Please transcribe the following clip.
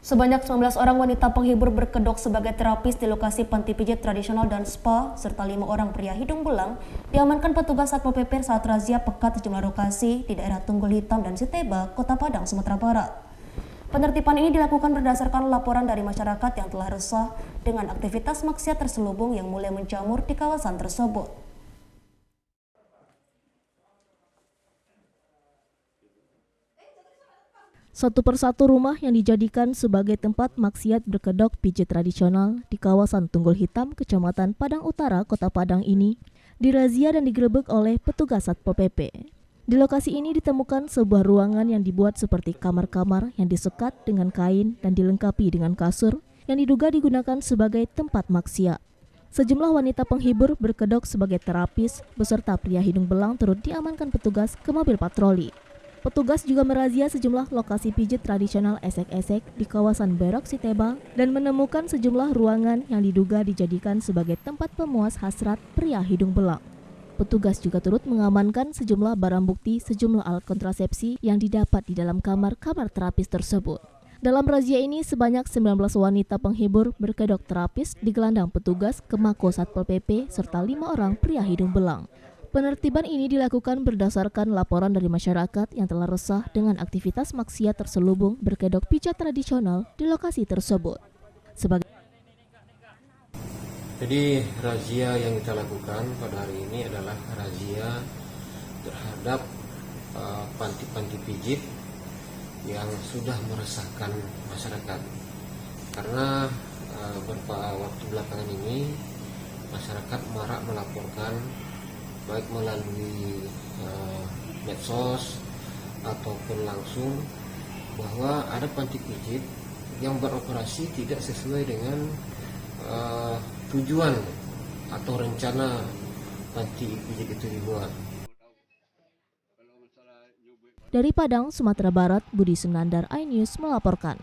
Sebanyak 19 orang wanita penghibur berkedok sebagai terapis di lokasi panti pijat tradisional dan spa, serta 5 orang pria hidung belang diamankan petugas Satpol PP saat razia pekat sejumlah lokasi di daerah Tunggul Hitam dan Siteba, Kota Padang, Sumatera Barat. Penertiban ini dilakukan berdasarkan laporan dari masyarakat yang telah resah dengan aktivitas maksiat terselubung yang mulai menjamur di kawasan tersebut. Satu persatu rumah yang dijadikan sebagai tempat maksiat berkedok pijat tradisional di kawasan Tunggul Hitam, Kecamatan Padang Utara, Kota Padang ini dirazia dan digerebek oleh petugas Satpol PP. Di lokasi ini ditemukan sebuah ruangan yang dibuat seperti kamar-kamar yang disekat dengan kain dan dilengkapi dengan kasur yang diduga digunakan sebagai tempat maksiat. Sejumlah wanita penghibur berkedok sebagai terapis beserta pria hidung belang turut diamankan petugas ke mobil patroli. Petugas juga merazia sejumlah lokasi pijat tradisional esek-esek di kawasan Berok Siteba dan menemukan sejumlah ruangan yang diduga dijadikan sebagai tempat pemuas hasrat pria hidung belang. Petugas juga turut mengamankan sejumlah barang bukti sejumlah alat kontrasepsi yang didapat di dalam kamar-kamar terapis tersebut. Dalam razia ini sebanyak 19 wanita penghibur berkedok terapis digelandang petugas ke Mako Satpol PP serta 5 orang pria hidung belang. Penertiban ini dilakukan berdasarkan laporan dari masyarakat yang telah resah dengan aktivitas maksiat terselubung berkedok pijat tradisional di lokasi tersebut. Jadi razia yang kita lakukan pada hari ini adalah razia terhadap panti-panti pijit yang sudah meresahkan masyarakat. Karena beberapa waktu belakangan ini masyarakat marak melaporkan baik melalui medsos ataupun langsung bahwa ada panti pijit yang beroperasi tidak sesuai dengan tujuan atau rencana panti pijit itu dibuat. Dari Padang, Sumatera Barat, Budi Sunandar, iNews melaporkan.